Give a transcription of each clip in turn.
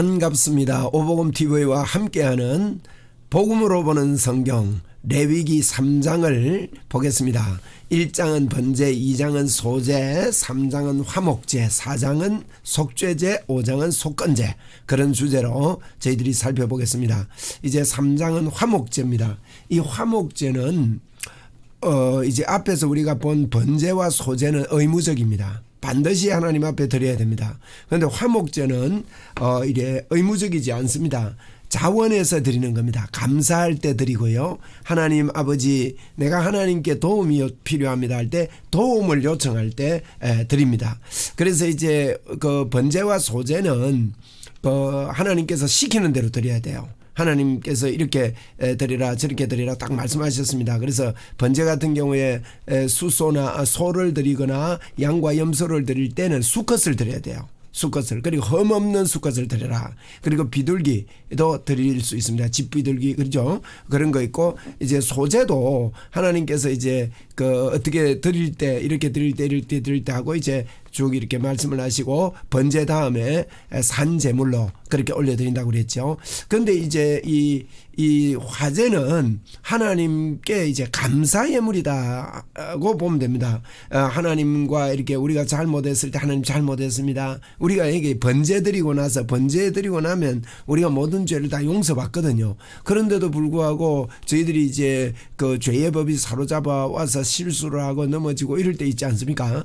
반갑습니다. 오복음 TV와 함께하는 복음으로 보는 성경 레위기 3장을 보겠습니다. 1장은 번제, 2장은 소제, 3장은 화목제, 4장은 속죄제, 5장은 속건제, 그런 주제로 저희들이 살펴보겠습니다. 이제 3장은 화목제입니다. 이 화목제는 이제 앞에서 우리가 본 번제와 소제는 의무적입니다. 반드시 하나님 앞에 드려야 됩니다. 그런데 화목제는 이래 의무적이지 않습니다. 자원해서 드리는 겁니다. 감사할 때 드리고요. 하나님 아버지, 내가 하나님께 도움이 필요합니다 할 때 도움을 요청할 때 드립니다. 그래서 이제 그 번제와 소제는 하나님께서 시키는 대로 드려야 돼요. 하나님께서 이렇게 드리라 저렇게 드리라 딱 말씀하셨습니다. 그래서 번제 같은 경우에 수소나 소를 드리거나 양과 염소를 드릴 때는 수컷을 드려야 돼요. 수컷을, 그리고 흠없는 수컷을 드려라. 그리고 비둘기도 드릴 수 있습니다. 집비둘기, 그렇죠? 그런 거 있고, 이제 소제도 하나님께서 이제 어떻게 드릴 때 이렇게 드릴 때 이렇게 드릴 때 하고 이제 쭉 이렇게 말씀을 하시고 번제 다음에 산제물로 그렇게 올려드린다고 그랬죠. 그런데 이제 이 화제는 하나님께 이제 감사 예물이다고 보면 됩니다. 하나님과 이렇게 우리가 잘못했을 때 하나님 잘못했습니다. 우리가 이게 번제 드리고 나서 번제 드리고 나면 우리가 모든 죄를 다 용서받거든요. 그런데도 불구하고 저희들이 이제 그 죄의 법이 사로잡아 와서 실수를 하고 넘어지고 이럴 때 있지 않습니까?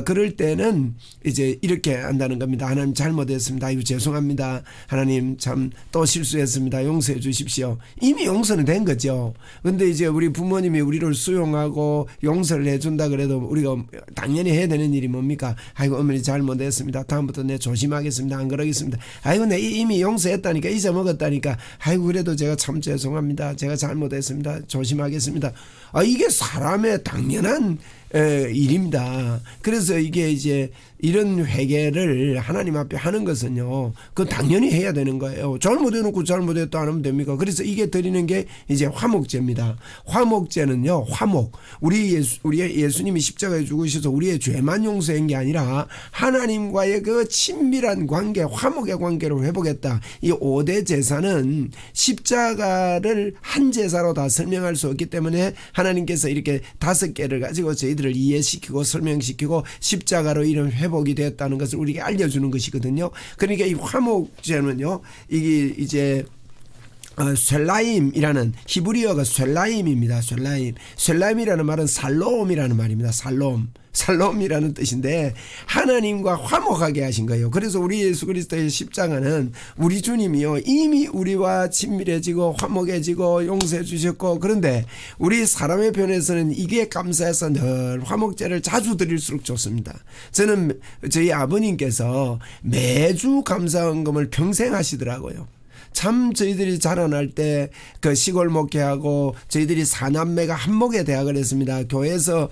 그럴 때는 이제 이렇게 한다는 겁니다. 하나님 잘못했습니다. 아이고 죄송합니다. 하나님 참 또 실수했습니다. 용서해 주십시오. 이미 용서는 된 거죠. 근데 이제 우리 부모님이 우리를 수용하고 용서를 해준다 그래도 우리가 당연히 해야 되는 일이 뭡니까? 아이고 어머니 잘못했습니다. 다음부터 내 조심하겠습니다. 안 그러겠습니다. 아이고 내 이미 용서했다니까, 잊어먹었다니까. 아이고 그래도 제가 참 죄송합니다. 제가 잘못했습니다. 조심하겠습니다. 이게 사람의 당연한 일입니다. 그래서 이게 이제 이런 회개를 하나님 앞에 하는 것은요, 그건 당연히 해야 되는 거예요. 잘못해놓고 잘못했다 안 하면 됩니까? 그래서 이게 드리는 게 이제 화목제입니다. 화목제는요, 화목. 우리 예수님이 십자가에 죽으셔서 우리의 죄만 용서한 게 아니라 하나님과의 그 친밀한 관계, 화목의 관계를 회복했다. 이 5대 제사는 십자가를 한 제사로 다 설명할 수 없기 때문에 하나님께서 이렇게 5개를 가지고 저희들을 이해시키고 설명시키고 십자가로 이런 회복이 되었다는 것을 우리에게 알려주는 것이거든요. 그러니까 이 화목제는요, 이게 이제 셀라임이라는 히브리어가 셀라임입니다. 셀라임이라는 말은 살롬이라는 말입니다. 살롬이라는 뜻인데 하나님과 화목하게 하신 거예요. 그래서 우리 예수 그리스도의 십자가는 우리 주님이요 이미 우리와 친밀해지고 화목해지고 용서해 주셨고, 그런데 우리 사람의 편에서는 이게 감사해서 늘 화목제를 자주 드릴수록 좋습니다. 저는 저희 아버님께서 매주 감사헌금을 평생 하시더라고요. 참 저희들이 자라날 때 그 시골 목회하고 저희들이 사남매가 한목의 대학을 했습니다. 교회에서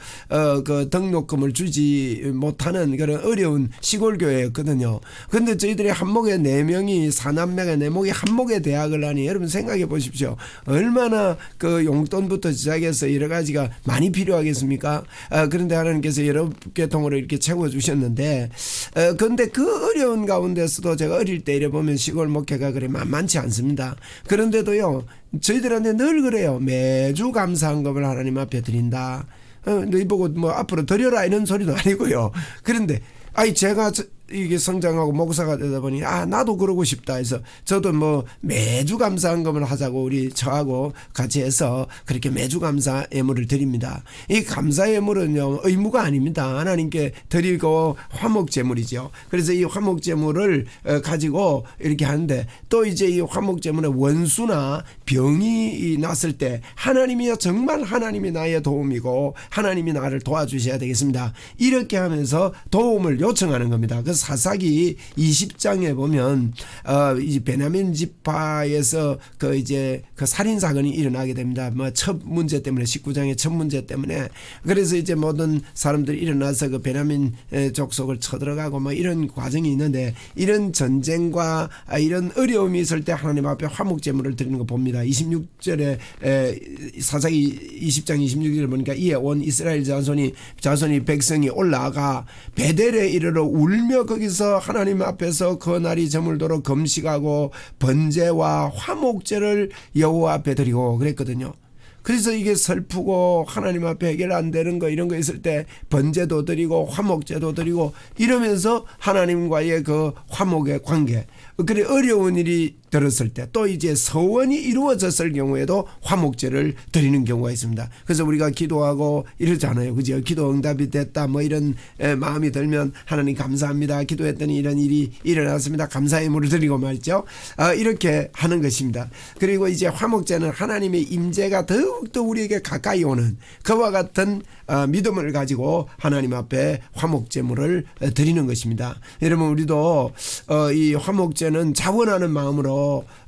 그 등록금을 주지 못하는 그런 어려운 시골 교회였거든요. 그런데 저희들이 한목의 4명이 사남매가 4목이 한목의 대학을 하니 여러분 생각해 보십시오. 얼마나 그 용돈부터 시작해서 여러 가지가 많이 필요하겠습니까? 그런데 하나님께서 여러 개 통으로 이렇게 채워주셨는데 그런데 그 어려운 가운데서도 제가 어릴 때 이래 보면 시골 목회가 그래 만만치 않습니다. 그런데도요 저희들한테 늘 그래요. 매주 감사헌금을 하나님 앞에 드린다. 너희 보고 뭐 앞으로 드려라 이런 소리도 아니고요. 그런데 제가 이게 성장하고 목사가 되다 보니 나도 그러고 싶다 해서 저도 뭐 매주 감사헌금을 하자고 우리 저하고 같이 해서 그렇게 매주 감사 예물을 드립니다. 이 감사 예물은요 의무가 아닙니다. 하나님께 드리고 화목제물이죠. 그래서 이 화목제물을 가지고 이렇게 하는데, 또 이제 이 화목제물은 원수나 병이 났을 때 하나님이요 정말 하나님이 나의 도움이고 하나님이 나를 도와주셔야 되겠습니다. 이렇게 하면서 도움을 요청하는 겁니다. 그래서 사사기 20장에 보면 이 베냐민 지파에서 이제 살인 사건이 일어나게 됩니다. 뭐 첫 문제 때문에, 19장의 첫 문제 때문에. 그래서 이제 모든 사람들이 일어나서 그 베냐민 족속을 쳐들어가고 뭐 이런 과정이 있는데, 이런 전쟁과 이런 어려움이 있을 때 하나님 앞에 화목제물을 드리는 거 봅니다. 26절에 사사기 20장 26절을 보니까 이에 온 이스라엘 자손이 백성이 올라가 베델에 이르러 울며 거기서 하나님 앞에서 그 날이 저물도록 금식하고 번제와 화목제를 여호와 앞에 드리고 그랬거든요. 그래서 이게 슬프고 하나님 앞에 해결 안 되는 거 이런 거 있을 때 번제도 드리고 화목제도 드리고 이러면서 하나님과의 그 화목의 관계, 그래 어려운 일이 들었을 때 또 이제 서원이 이루어졌을 경우에도 화목제를 드리는 경우가 있습니다. 그래서 우리가 기도하고 이러잖아요. 그죠? 기도 응답이 됐다 뭐 이런 마음이 들면 하나님 감사합니다. 기도했더니 이런 일이 일어났습니다. 감사의 물을 드리고 말이죠. 이렇게 하는 것입니다. 그리고 이제 화목제는 하나님의 임재가 더욱더 우리에게 가까이 오는 그와 같은 믿음을 가지고 하나님 앞에 화목제물을 드리는 것입니다. 여러분 우리도 이 화목제는 자원하는 마음으로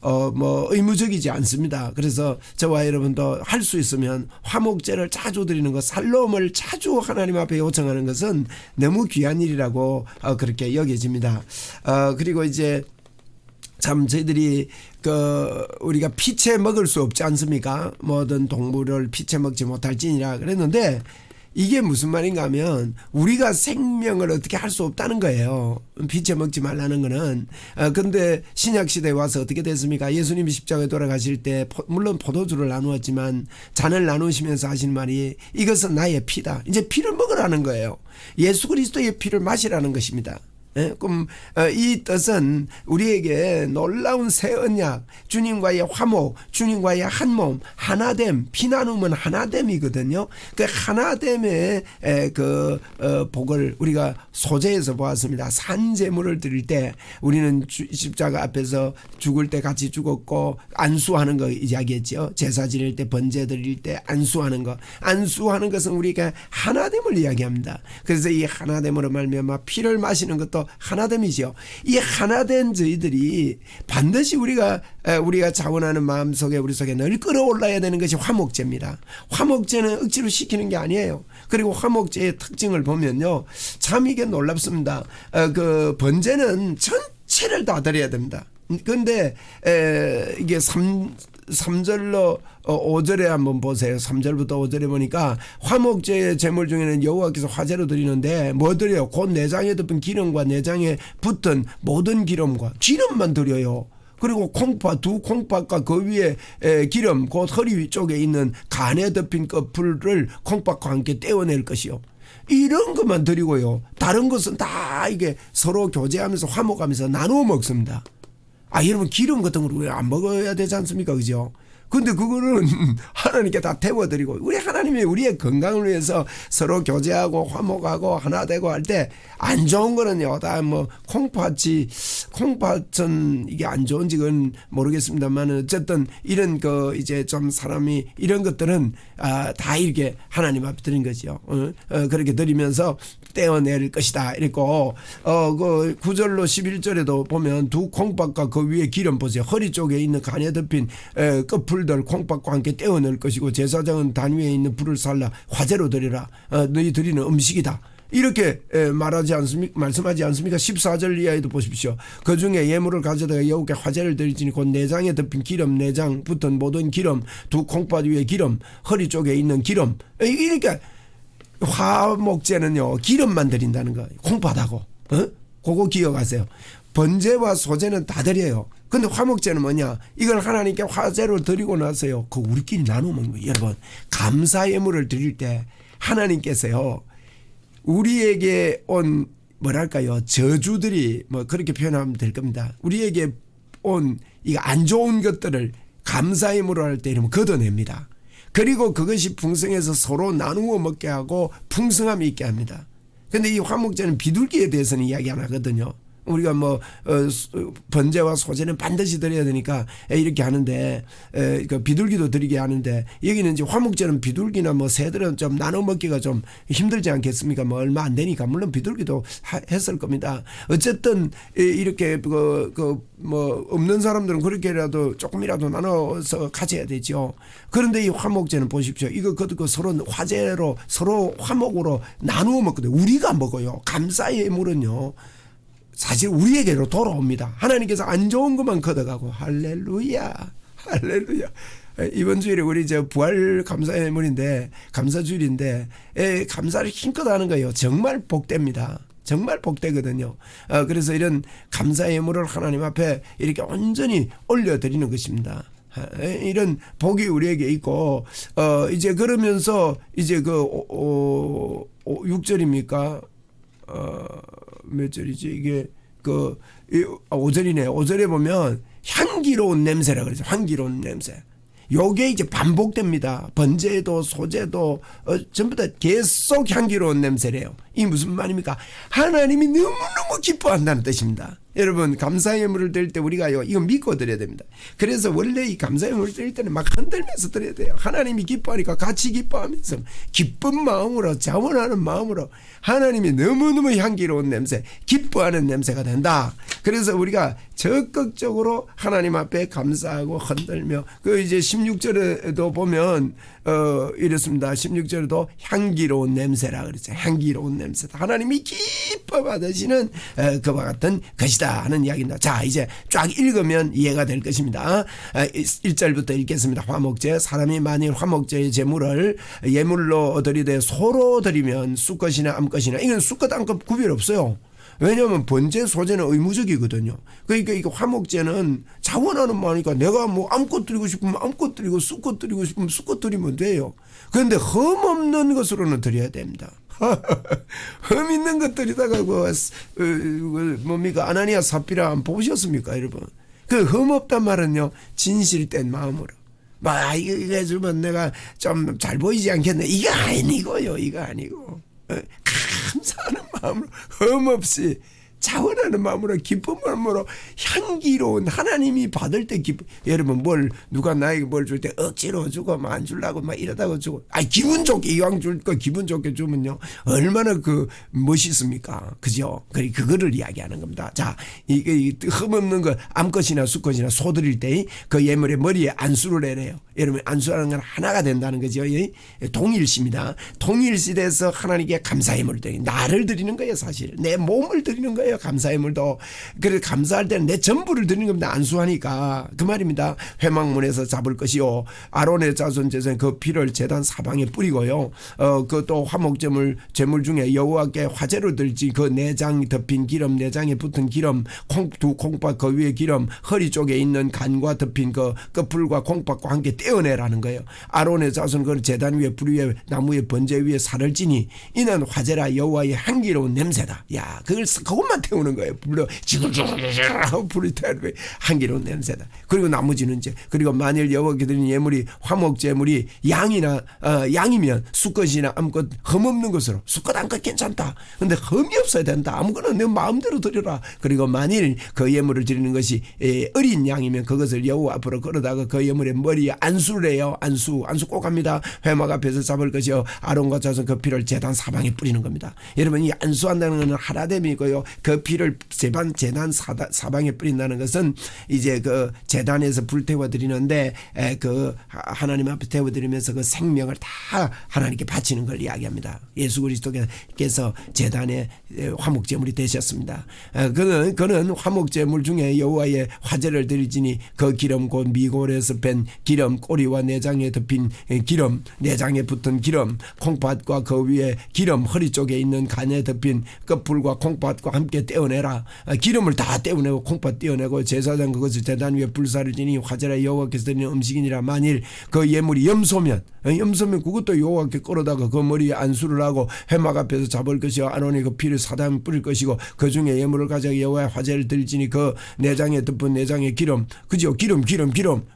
뭐 의무적이지 않습니다. 그래서 저와 여러분도 할 수 있으면 화목제를 자주 드리는 것, 살롬을 자주 하나님 앞에 요청하는 것은 너무 귀한 일이라고 그렇게 여겨집니다. 그리고 이제 참 저희들이 우리가 피채 먹을 수 없지 않습니까? 모든 동물을 피채 먹지 못할지니라 그랬는데 이게 무슨 말인가 하면 우리가 생명을 어떻게 할 수 없다는 거예요. 피채 먹지 말라는 거는. 근데 신약시대에 와서 어떻게 됐습니까? 예수님이 십자가에 돌아가실 때 물론 포도주를 나누었지만 잔을 나누시면서 하신 말이 이것은 나의 피다. 이제 피를 먹으라는 거예요. 예수 그리스도의 피를 마시라는 것입니다. 그럼 이 뜻은 우리에게 놀라운 새 언약, 주님과의 화목, 주님과의 한 몸, 하나됨, 피나눔은 하나됨이거든요. 그 하나됨의 복을 우리가 소재에서 보았습니다. 산제물을 드릴 때 우리는 십자가 앞에서 죽을 때 같이 죽었고 안수하는 거 이야기했죠. 제사 지낼 때 번제 드릴 때 안수하는 거, 안수하는 것은 우리가 하나됨을 이야기합니다. 그래서 이 하나됨으로 말미암아 피를 마시는 것도 하나됨이죠. 이 하나된 저희들이 반드시 우리가 자원하는 마음속에 우리 속에 늘 끌어올라야 되는 것이 화목제입니다. 화목제는 억지로 시키는 게 아니에요. 그리고 화목제의 특징을 보면요, 참 이게 놀랍습니다. 그 번제는 전체를 다 드려야 됩니다. 그런데 이게 3절로 5절에 한번 보세요. 3절부터 5절에 보니까 화목제의 제물 중에는 여호와께서 화제로 드리는데 뭐 드려요? 곧 내장에 덮은 기름과 내장에 붙은 모든 기름만 드려요. 그리고 콩팥, 두 콩팥과 그 위에 기름, 곧 허리 쪽에 있는 간에 덮인 끝풀을 콩팥과 함께 떼어낼 것이요. 이런 것만 드리고요. 다른 것은 다 이게 서로 교제하면서 화목하면서 나누어 먹습니다. 여러분 기름 같은 걸 우리 안 먹어야 되지 않습니까? 그죠? 근데 그거는 하나님께 다 태워드리고 우리 하나님이 우리의 건강을 위해서 서로 교제하고 화목하고 하나 되고 할 때 안 좋은 거는요 다 뭐 콩팥은 이게 안 좋은지 그건 모르겠습니다만 어쨌든 이런 이제 좀 사람이 이런 것들은 다 이렇게 하나님 앞에 드린 거죠. 그렇게 드리면서 떼어낼 것이다 이랬고 그 9절로 11절에도 보면 두 콩팥과 그 위에 기름 보세요. 허리 쪽에 있는 간에 덮인 끝풀들 콩팥과 함께 떼어낼 것이고 제사장은 단 위에 있는 불을 살라 화제로 드리라. 너희 드리는 음식이다. 이렇게 말씀하지 않습니까? 14절 이하에도 보십시오. 그 중에 예물을 가져다가 여호와께 화제를 드리지니 곧 내장에 덮인 기름, 내장 붙은 모든 기름, 두 콩팥 위에 기름, 허리 쪽에 있는 기름. 이렇게 화목제는요 기름만 드린다는 거예요. 콩팥하고. 그거 기억하세요. 번제와 소제는 다 드려요. 근데 화목제는 뭐냐? 이걸 하나님께 화제로 드리고 나서요 그 우리끼리 나누어 먹는 거예요. 여러분 감사 예물을 드릴 때 하나님께서요 우리에게 온 뭐랄까요 저주들이 뭐 그렇게 표현하면 될 겁니다. 우리에게 온 이 안 좋은 것들을 감사 예물을 할 때 이러면 걷어냅니다. 그리고 그것이 풍성해서 서로 나누어 먹게 하고 풍성함이 있게 합니다. 그런데 이 화목제는 비둘기에 대해서는 이야기 안 하거든요. 우리가 번제와 소제는 반드시 드려야 되니까 이렇게 하는데 그 비둘기도 드리게 하는데 여기는 이제 화목제는 비둘기나 새들은 좀 나눠 먹기가 좀 힘들지 않겠습니까? 얼마 안 되니까 물론 비둘기도 했을 겁니다. 어쨌든 이렇게 없는 사람들은 그렇게라도 조금이라도 나눠서 가져야 되죠. 그런데 이 화목제는 보십시오. 이거 서로 화제로 서로 화목으로 나누어 먹거든요. 우리가 먹어요. 감사의 예물은요. 사실 우리에게로 돌아옵니다. 하나님께서 안 좋은 것만 걷어가고 할렐루야 할렐루야. 이번 주일에 우리 부활 감사예물인데 감사주일인데 감사를 힘껏 하는 거예요. 정말 복됩니다. 정말 복되거든요. 그래서 이런 감사 예물을 하나님 앞에 이렇게 온전히 올려드리는 것입니다. 이런 복이 우리에게 있고, 이제 그러면서 이제 6절입니까? 몇 절이지? 이게 5절이네. 5절에 보면 향기로운 냄새라 그러죠. 향기로운 냄새. 요게 이제 반복됩니다. 번제도 소제도 전부 다 계속 향기로운 냄새래요. 이 무슨 말입니까? 하나님이 너무너무 기뻐한다는 뜻입니다. 여러분, 감사 예물을 드릴 때 우리가요, 이거 믿고 드려야 됩니다. 그래서 원래 이 감사 예물을 드릴 때는 막 흔들면서 드려야 돼요. 하나님이 기뻐하니까 같이 기뻐하면서 기쁜 마음으로, 자원하는 마음으로 하나님이 너무너무 향기로운 냄새, 기뻐하는 냄새가 된다. 그래서 우리가 적극적으로 하나님 앞에 감사하고 흔들며, 이제 16절에도 보면 이렇습니다. 16절에도 향기로운 냄새라 그러죠. 향기로운 냄새다. 하나님이 기뻐 받으시는 그와 같은 것이다 하는 이야기입니다. 자, 이제 쫙 읽으면 이해가 될 것입니다. 1절부터 읽겠습니다. 화목제. 사람이 만일 화목제의 제물을 예물로 드리되 소로 드리면 수컷이나 암컷이나, 이건 수컷 암컷 구별 없어요. 왜냐하면 번제 소제는 의무적이거든요. 그러니까 이거 화목제는 자원하는 마음이니까 내가 뭐 암컷 드리고 싶으면 암컷 드리고 수컷 드리고 싶으면 수컷 드리면 돼요. 그런데 흠 없는 것으로는 드려야 됩니다. 흠 있는 것 드리다가 뭡니까? 아나니아 삽비라 안 보셨습니까, 여러분? 그 흠 없단 말은요, 진실된 마음으로. 이거 해주면 내가 좀 잘 보이지 않겠네. 이거 아니고요. 이거 아니고. 감사하는 마음으로, 흠 없이 자원하는 마음으로, 기쁜 마음으로, 향기로운, 하나님이 받을 때 여러분, 누가 나에게 뭘 줄 때 억지로 주고 안 주려고 이러다가 주고, 기분 좋게, 이왕 줄 거 기분 좋게 주면요, 얼마나 멋있습니까? 그죠? 그거를 이야기하는 겁니다. 자, 이게 흠 없는 거, 암컷이나 수컷이나 소 드릴 때 그 예물의 머리에 안수를 해래요. 여러분, 안수하는 건 하나가 된다는 거죠. 동일시입니다. 동일시돼서 하나님께 감사 예물을 드리는, 나를 드리는 거예요, 사실. 내 몸을 드리는 거예요, 감사 예물도. 그래서 감사할 때는 내 전부를 드리는 겁니다. 안수하니까. 그 말입니다. 회막문에서 잡을 것이요, 아론의 자손 제사는 그 피를 제단 사방에 뿌리고요, 또 화목제물 제물 중에 여호와께 화제로 들지 그 내장 덮인 기름, 내장에 붙은 기름, 두 콩팥 그 위에 기름, 허리 쪽에 있는 간과 덮인 그 끝풀과 콩팥과 함께 떼어내라는 거예요. 아론의 자손 그 제단 위에 불 위에 나무의 번제 위에 살을 찌니 이는 화제라 여호와의 향기로운 냄새다. 야, 그것만 태우는 거예요. 불로 지글지글 불이 태우는 거예요. 향기로운 냄새다. 그리고 나머지는 이제, 그리고 만일 여호와께 드리는 예물이 화목제물이 양이면 수컷이나 암컷 흠 없는 것으로, 수컷 암컷 괜찮다. 근데 흠이 없어야 된다. 아무거나 내 마음대로 드려라. 그리고 만일 그 예물을 드리는 것이 어린 양이면 그것을 여호와 앞으로 끌어다가 그 예물의 머리에 안수를 해요. 안수 꼭 합니다. 회막 앞에서 잡을 것이요, 아론과 자손 그 피를 제단 사방에 뿌리는 겁니다. 여러분, 이 안수한다는 것은 하라됨이고요, 그 피를 제단 사방에 뿌린다는 것은 이제 그 제단에서 불태워 드리는데, 그 하나님 앞에 태워 드리면서 그 생명을 다 하나님께 바치는 걸 이야기합니다. 예수 그리스도께서 제단의 화목제물이 되셨습니다. 그는 화목제물 중에 여호와의 화제를 드리지니 그 기름 곧 미골에서 뺀 기름, 꼬리와 내장에 덮인 기름, 내장에 붙은 기름, 콩팥과 그 위에 기름, 허리 쪽에 있는 간에 덮인 끝풀과 콩팥과 함께 떼어내라. 기름을 다 떼어내고 콩팥 떼어내고 제사장 그것을 제단 위에 불사를 지니 화제라 여호와께서 드리는 음식이니라. 만일 그 예물이 염소면 그것도 여호와께 끌어다가 그 머리에 안수를 하고 회막 앞에서 잡을 것이요, 아론이 그 피를 사당 뿌릴 것이고 그 중에 예물을 가져가 여호와의 화제를 드릴지니 그 내장에 덮은 내장의 기름, 그죠? 기름.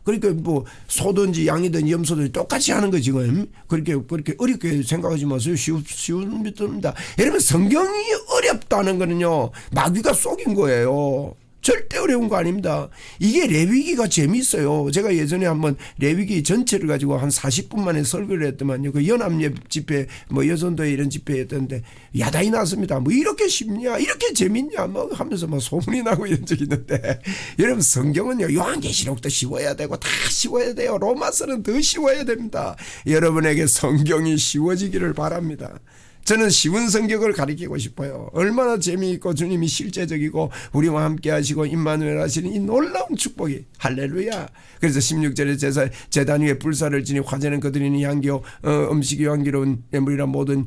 그러니까 뭐 소든지 양이든 염소든지 똑같이 하는 거 지금. 그렇게 어렵게 생각하지 마세요. 쉬운 믿음입니다. 여러분, 성경이 어렵다는 거는요, 마귀가 속인 거예요. 절대 어려운 거 아닙니다. 이게 레위기가 재미있어요. 제가 예전에 한번 레위기 전체를 가지고 한 40분 만에 설교를 했더만요. 그 연합예배 집회, 여선도에 이런 집회였던데 야단이 났습니다. 이렇게 쉽냐, 이렇게 재밌냐, 하면서 소문이 나고 이런 적이 있는데, 여러분, 성경은요, 요한계시록도 쉬워야 되고 다 쉬워야 돼요. 로마서는 더 쉬워야 됩니다. 여러분에게 성경이 쉬워지기를 바랍니다. 저는 쉬운 성격을 가리키고 싶어요. 얼마나 재미있고 주님이 실제적이고 우리와 함께 하시고 임마누엘 하시는 이 놀라운 축복이 할렐루야. 그래서 16절에 제단 위에 불사를 지니 화제는 그들이니 향기요 음식이 향기로운 예물이라 모든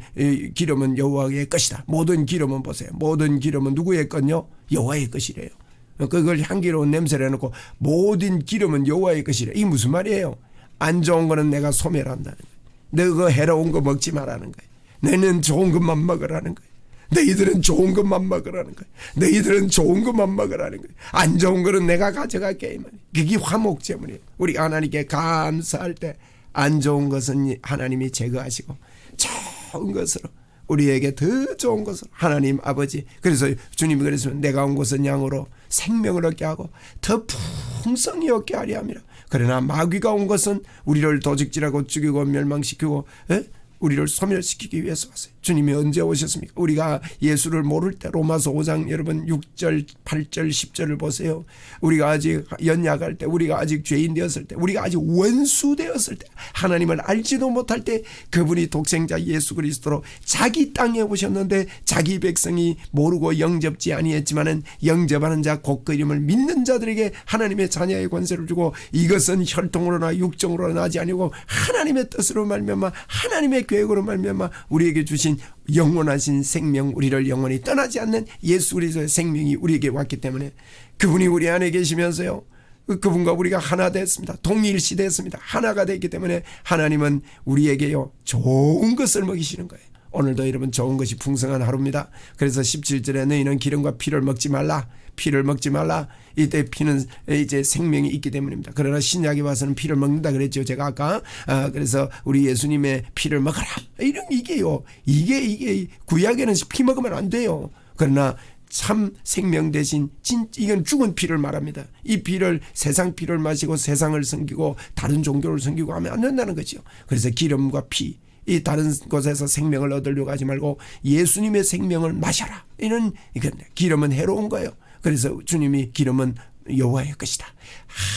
기름은 여호와의 것이다. 모든 기름은 보세요. 모든 기름은 누구의 것요? 여호와의 것이래요. 그걸 향기로운 냄새를 해놓고 모든 기름은 여호와의 것이래. 이게 무슨 말이에요? 안 좋은 거는 내가 소멸한다는 거예요. 너그 해로운 거 먹지 말라는 거예요. 너는 좋은 것만 먹으라는 거예요. 너희들은 좋은 것만 먹으라는 거예요. 너희들은 좋은 것만 먹으라는 거예요. 안 좋은 거는 내가 가져갈게 이 말이에요. 그게 화목제물이에요. 우리 하나님께 감사할 때 안 좋은 것은 하나님이 제거하시고 좋은 것으로 우리에게 더 좋은 것으로 하나님 아버지. 그래서 주님이 그랬으면 내가 온 것은 양으로 생명을 얻게 하고 더 풍성히 얻게 하려 함이라. 그러나 마귀가 온 것은 우리를 도적질하고 죽이고 멸망시키고 우리를 소멸시키기 위해서 왔어요. 주님이 언제 오셨습니까? 우리가 예수를 모를 때 로마서 5장 여러분 6절 8절 10절을 보세요. 우리가 아직 연약할 때, 우리가 아직 죄인 되었을 때, 우리가 아직 원수 되었을 때, 하나님을 알지도 못할 때 그분이 독생자 예수 그리스도로 자기 땅에 오셨는데 자기 백성이 모르고 영접지 아니했지만은 영접하는 자 곧 그 이름을 믿는 자들에게 하나님의 자녀의 권세를 주고 이것은 혈통으로나 육정으로나 나지 아니고 하나님의 뜻으로 말미암아 하나님의 계획으로 말미암아 우리에게 주신 영원하신 생명, 우리를 영원히 떠나지 않는 예수 그리스도의 생명이 우리에게 왔기 때문에 그분이 우리 안에 계시면서요, 그분과 우리가 하나 됐습니다. 동일시 됐습니다. 하나가 됐기 때문에 하나님은 우리에게요 좋은 것을 먹이시는 거예요. 오늘도 여러분 좋은 것이 풍성한 하루입니다. 그래서 17절에 너희는 기름과 피를 먹지 말라. 피를 먹지 말라. 이때 피는 이제 생명이 있기 때문입니다. 그러나 신약에 와서는 피를 먹는다 그랬죠. 제가 아까 그래서 우리 예수님의 피를 먹어라. 이게 구약에는 피 먹으면 안 돼요. 그러나 참 생명 대신 이건 죽은 피를 말합니다. 이 피를 세상 피를 마시고 세상을 섬기고 다른 종교를 섬기고 하면 안 된다는 거죠. 그래서 기름과 피, 이 다른 곳에서 생명을 얻으려고 하지 말고 예수님의 생명을 마셔라. 이건 기름은 해로운 거예요. 그래서 주님이 기름은 여호와의 것이다.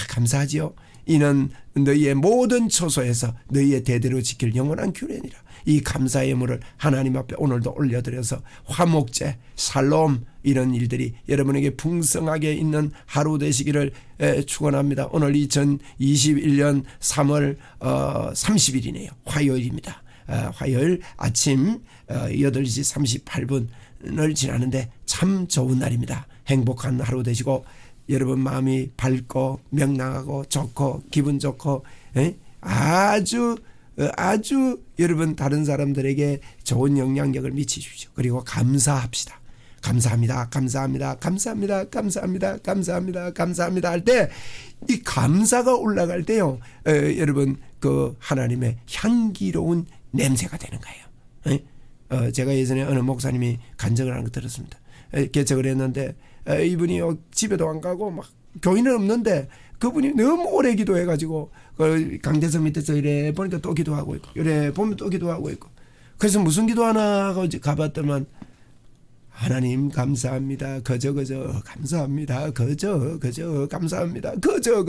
감사하지요. 이는 너희의 모든 처소에서 너희의 대대로 지킬 영원한 규례니라. 이 감사의 예물을 하나님 앞에 오늘도 올려드려서 화목제, 살롬 이런 일들이 여러분에게 풍성하게 있는 하루 되시기를 축원합니다. 오늘 2021년 3월 30일이네요. 화요일입니다. 화요일 아침 8시 38분을 지나는데 참 좋은 날입니다. 행복한 하루 되시고 여러분 마음이 밝고 명랑하고 좋고 기분 좋고 아주 여러분 다른 사람들에게 좋은 영향력을 미치십시오. 그리고 감사합시다. 감사합니다. 할 때 이 감사가 올라갈 때요, 여러분 그 하나님의 향기로운 냄새가 되는 거예요. 제가 예전에 어느 목사님이 간증을 하는 거 들었습니다. 개척을 했는데 이분이 집에도 안 가고 막 교인은 없는데 그분이 너무 오래 기도해가지고 강대석 밑에서 이래 보니까 또 기도하고 있고 이래 보면 또 기도하고 있고 그래서 무슨 기도하나 하고 가봤더만 하나님 감사합니다. 그저 감사합니다. 그저 감사합니다. 그저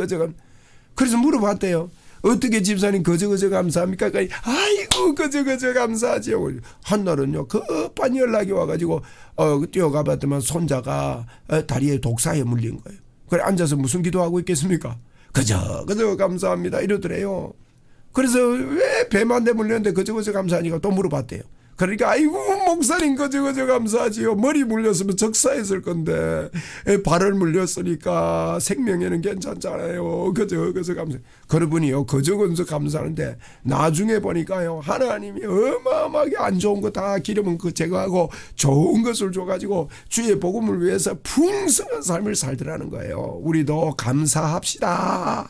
그래서 물어봤대요. 어떻게 집사님 그저 감사합니까? 아이고 그저 감사하지요. 한날은요 급한 연락이 와가지고 뛰어가봤더만 손자가 다리에 독사에 물린 거예요. 그래 앉아서 무슨 기도하고 있겠습니까? 그저 감사합니다 이러더래요. 그래서 왜 뱀한테 물렸는데 그저 감사하니까 또 물어봤대요. 그러니까 아이고 목사님 그저 감사하지요. 머리 물렸으면 적사했을 건데 발을 물렸으니까 생명에는 괜찮잖아요. 그저 감사. 그러분이요 그저 감사하는데 나중에 보니까요 하나님이 어마어마하게 안 좋은 거 다 기름은 제거하고 좋은 것을 줘가지고 주의 복음을 위해서 풍성한 삶을 살더라는 거예요. 우리도 감사합시다.